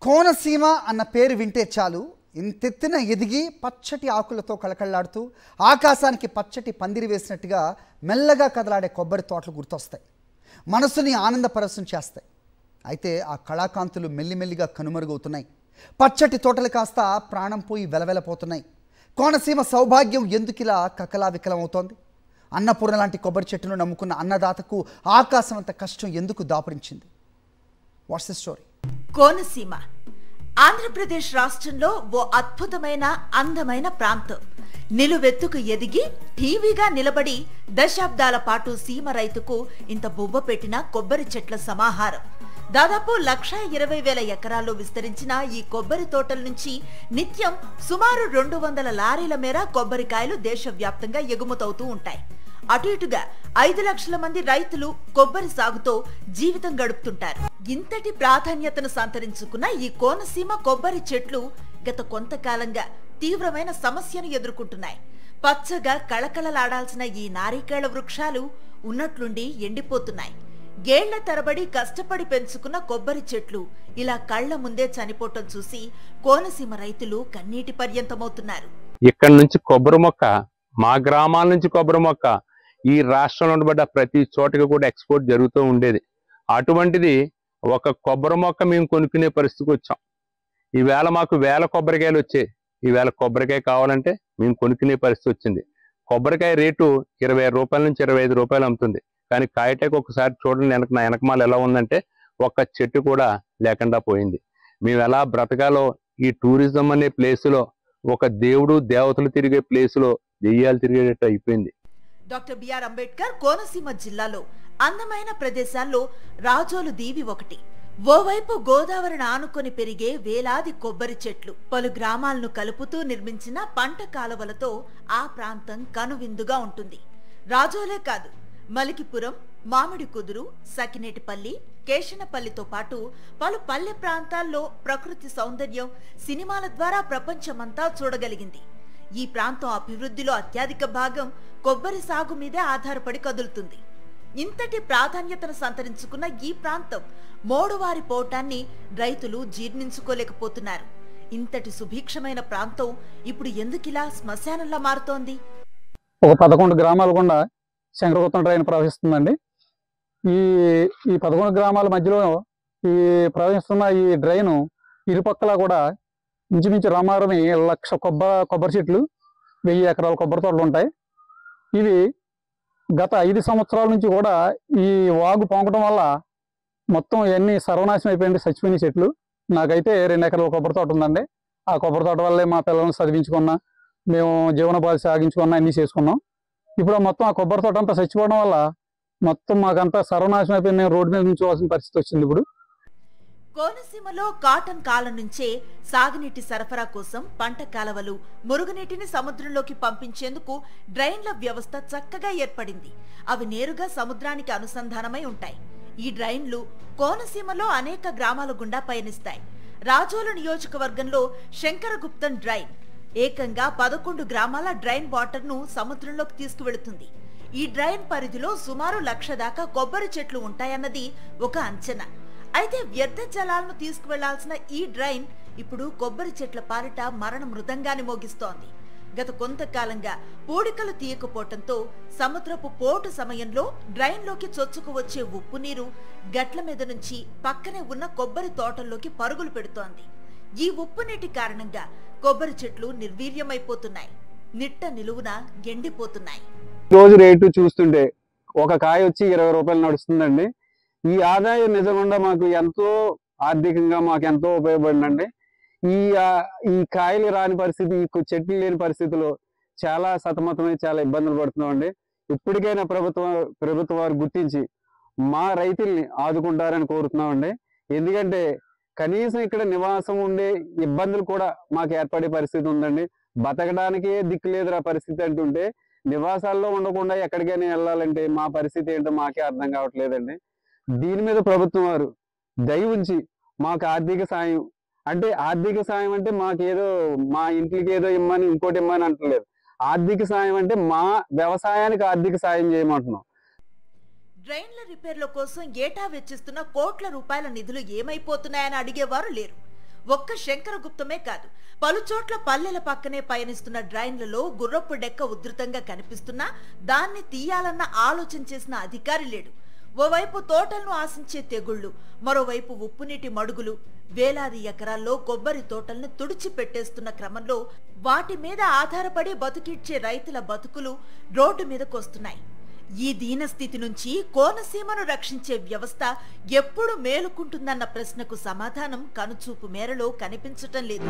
కోనసీమ అన్న పేరు వింటే చాలు ఇంతెత్తున ఎదిగి పచ్చటి ఆకులతో కళకళలాడుతూ ఆకాశానికి పచ్చటి పందిరి వేసినట్టుగా మెల్లగా కదలాడే కొబ్బరి తోటలు గుర్తొస్తాయి. మనసుని ఆనందపరచం చేస్తాయి. అయితే ఆ కళాకాంతులు మెల్లిమెల్లిగా కనుమరుగవుతున్నాయి. పచ్చటి తోటలు కాస్త ప్రాణం పోయి వెలవెలపోతున్నాయి. కోనసీమ సౌభాగ్యం ఎందుకిలా కకలా వికలమవుతోంది? అన్నపూర్ణ లాంటి కొబ్బరి చెట్టును నమ్ముకున్న అన్నదాతకు ఆకాశం అంత కష్టం ఎందుకు దాపురించింది? What's the story? Konaseema Andhra Pradesh రాష్ట్రంలో ఓ అద్భుతమైన అందమైన ప్రాంతం. నిలువెత్తుకు ఎదిగి టీవీగా నిలబడి దశాబ్దాల పాటు సీమ రైతుకు ఇంత బువ్వ పెట్టిన కొబ్బరి చెట్ల సమాహారం. దాదాపు 1,20,000 ఎకరాల్లో విస్తరించిన ఈ కొబ్బరి తోటల నుంచి నిత్యం సుమారు 200 లారీల మేర కొబ్బరికాయలు దేశవ్యాప్తంగా ఎగుమతవుతూ ఉంటాయి. అటు ఇటుగా 5 లక్షల మంది రైతులు కొబ్బరి సాగుతో జీవితం గడుపుతుంటారు. ఇంతటి ప్రాధాన్యతను సంతరించుకున్న ఈ కోనసీమ కొబ్బరి చెట్లు గత కొంతకాలంగా తీవ్రమైన సమస్యను ఎదుర్కొంటున్నాయి. పచ్చగా కళకళలాడాల్సిన ఈ నారికేళ వృక్షాలు ఉన్నట్లుండి ఎండిపోతున్నాయి. గేళ్ల తరబడి కష్టపడి పెంచుకున్న కొబ్బరి చెట్లు ఇలా కళ్ల ముందే చనిపోవటం చూసి కోనసీమ రైతులు కన్నీటి పర్యంతమవుతున్నారు. ఇక్కడి నుంచి కొబ్బరి మొక్క, మా గ్రామాల నుంచి కొబ్బరి మొక్క ఈ రాష్ట్రంలో ఉండబడ్డ ప్రతి చోటకి కూడా ఎక్స్పోర్ట్ జరుగుతూ ఉండేది. అటువంటిది ఒక కొబ్బరి మొక్క మేము కొనుక్కునే పరిస్థితికి వచ్చాం. ఈవేళ మాకు వేల కొబ్బరికాయలు వచ్చాయి. ఈవేళ కొబ్బరికాయ కావాలంటే మేము కొనుక్కునే పరిస్థితి వచ్చింది. కొబ్బరికాయ రేటు 20 రూపాయల నుంచి 25 రూపాయలు అమ్ముతుంది. కానీ కాయటకు ఒకసారి చూడండి, నా వెనకమాల ఎలా ఉందంటే ఒక్క చెట్టు కూడా లేకుండా పోయింది. మేము ఎలా బ్రతకాలో ఈ టూరిజం అనే ప్లేసులో, ఒక దేవుడు దేవతలు తిరిగే ప్లేసులో దెయ్యాలు తిరిగేటట్టు అయిపోయింది. డాక్టర్ బిఆర్ అంబేద్కర్ కోనసీమ జిల్లాలో అందమైన ప్రదేశాల్లో రాజోలు దీవి ఒకటి. ఓవైపు గోదావరిని ఆనుకొని పెరిగే వేలాది కొబ్బరి చెట్లు, పలు గ్రామాలను కలుపుతూ నిర్మించిన పంట కాలువలతో ఆ ప్రాంతం కనువిందుగా ఉంటుంది. రాజోలే కాదు, మలికిపురం, మామిడి కుదురు, సకినేటిపల్లి, కేశనపల్లితో పాటు పలు పల్లె ప్రాంతాల్లో ప్రకృతి సౌందర్యం సినిమాల ద్వారా ప్రపంచమంతా చూడగలిగింది. ఈ ప్రాంతం అభివృద్ధిలో అత్యధిక భాగం కొబ్బరి సాగు మీదే ఆధారపడి కదులుతుంది. ఇంతటి ప్రాధాన్యతను సంతరించుకున్న ఈ ప్రాంతం మోడువారి పోవటాన్ని రైతులు జీర్ణించుకోలేకపోతున్నారు. ఇంతటి సుభిక్షమైన ప్రాంతం ఇప్పుడు ఎందుకిలా శ్మశానంలా మారుతోంది? ఒక 11 గ్రామాల గుండా శంకరగుత్తం డ్రైన్ ప్రవహిస్తుందండి. ఈ 11 గ్రామాల మధ్యలో ఈ ప్రవహిస్తున్న ఈ డ్రైను ఇరుపక్కల కూడా ఇంచుమించు రామారమి 1,00,000 కొబ్బరి చెట్లు, 1000 ఎకరాల కొబ్బరి తోటలు ఉంటాయి. ఇవి గత 5 సంవత్సరాల నుంచి కూడా ఈ వాగు పొంగడం వల్ల మొత్తం ఇవన్నీ సర్వనాశనం అయిపోయింది, చచ్చిపోయిన చెట్లు. నాకైతే 2 ఎకరాల కొబ్బరి తోట ఉందండి. ఆ కొబ్బరి తోట వల్లే మా పిల్లల్ని చదివించుకున్నా, మేము జీవనోపాధి సాగించుకున్నా, అన్నీ చేసుకున్నాం. ఇప్పుడు మొత్తం ఆ కొబ్బరి తోట అంతా చచ్చిపోవడం వల్ల మొత్తం మాకంతా సర్వనాశనం అయిపోయి మేము రోడ్డు మీద నుంచోవాల్సిన పరిస్థితి వచ్చింది. ఇప్పుడు కోనసీమలో కాటన్ కాలం నుంచే సాగునీటి సరఫరా కోసం పంట కాలవలు, మురుగునీటిని సముద్రంలోకి పంపించేందుకు డ్రైన్ల వ్యవస్థ చక్కగా ఏర్పడింది. అవి నేరుగా సముద్రానికి అనుసంధానమై ఉంటాయి. ఈ డ్రైన్లు కోనసీమలో అనేక గ్రామాల గుండా పయనిస్తాయి. రాజోలు నియోజకవర్గంలో శంకరగుప్తం డ్రైన్ ఏకంగా 11 గ్రామాల డ్రైన్ వాటర్ ను సముద్రంలోకి తీసుకువెళుతుంది. ఈ డ్రైన్ పరిధిలో సుమారు 1,00,000 దాకా కొబ్బరి చెట్లు ఉంటాయన్నది ఒక అంచనా. అయితే వ్యర్థ జలాలను తీసుకువెళ్లాల్సిన ఈ డ్రైన్ ఇప్పుడు కొబ్బరి చెట్ల పాలిట మరణ మృదంగాన్ని మోగిస్తోంది. గత కొంతకాలంగా పూడికలు తీయకపోవటంతో సముద్రపు పోటు సమయంలో డ్రైన్లోకి చొచ్చుకు వచ్చే ఉప్పు నీరు గట్ల మీద నుంచి పక్కనే ఉన్న కొబ్బరి తోటల్లోకి పరుగులు పెడుతోంది. ఈ ఉప్పు నీటి కారణంగా కొబ్బరి చెట్లు నిర్వీర్యమైపోతున్నాయి, నిట్ట నిలువున ఎండిపోతున్నాయి. రోజు రేటు చూస్తుంటే ఒక కాయ వచ్చి 20 రూపాయలు నడుస్తుందండి. ఈ ఆదాయం నిజంగా మాకు ఎంతో ఆర్థికంగా మాకు ఎంతో ఉపయోగపడిందండి. ఈ కాయలు రాని పరిస్థితి, ఈ చెట్లు లేని పరిస్థితిలో చాలా సతమతమై చాలా ఇబ్బందులు పడుతున్నామండి. ఇప్పటికైనా ప్రభుత్వం వారు గుర్తించి మా రైతుల్ని ఆదుకుంటారని కోరుతున్నామండి. ఎందుకంటే కనీసం ఇక్కడ నివాసం ఉండే ఇబ్బందులు కూడా మాకు ఏర్పడే పరిస్థితి ఉందండి. బతకడానికే దిక్కు లేదురా పరిస్థితి అంటుంటే నివాసాల్లో ఉండకుండా ఎక్కడికైనా వెళ్ళాలంటే మా పరిస్థితి ఏంటో మాకే అర్థం కావట్లేదండి. దీని మీద ప్రభుత్వం వారు దయ ఉంచి మాకు ఆర్థిక సాయం, అంటే ఆర్థిక సాయం అంటే మాకేదో మా ఇంటికి ఏదో ఇమ్మని ఇంకోటి ఇమ్మని అంటలేదు. ఆర్థిక సాయం అంటే మా వ్యవసాయానికి ఆర్థిక సాయం చేయమంటున్నాం. డ్రైన్ల రిపేర్ల కోసం ఏటా వెచ్చిస్తున్న కోట్ల రూపాయల నిధులు ఏమైపోతున్నాయని అడిగేవారు లేరు. ఒక్క శంకరగుప్తమే కాదు, పలుచోట్ల పల్లెల పక్కనే పయనిస్తున్న డ్రైన్లలో గుర్రపు డెక్క ఉధృతంగా కనిపిస్తున్నా దాన్ని తీయాలన్న ఆలోచన చేసిన అధికారి లేడు. ఓవైపు తోటలను ఆశించే తెగుళ్లు, మరోవైపు ఉప్పునీటి మడుగులు, వేలాది ఎకరాల్లో కొబ్బరి తోటల్ని తుడిచిపెట్టేస్తున్న క్రమంలో వాటి మీద ఆధారపడి బతుకిచ్చే రైతుల బతుకులు రోడ్డు మీదకొస్తున్నాయి. ఈ దీనస్థితి నుంచి కోనసీమను రక్షించే వ్యవస్థ ఎప్పుడు మేలుకుంటుందన్న ప్రశ్నకు సమాధానం కనుచూపు మేరలో కనిపించటం లేదు.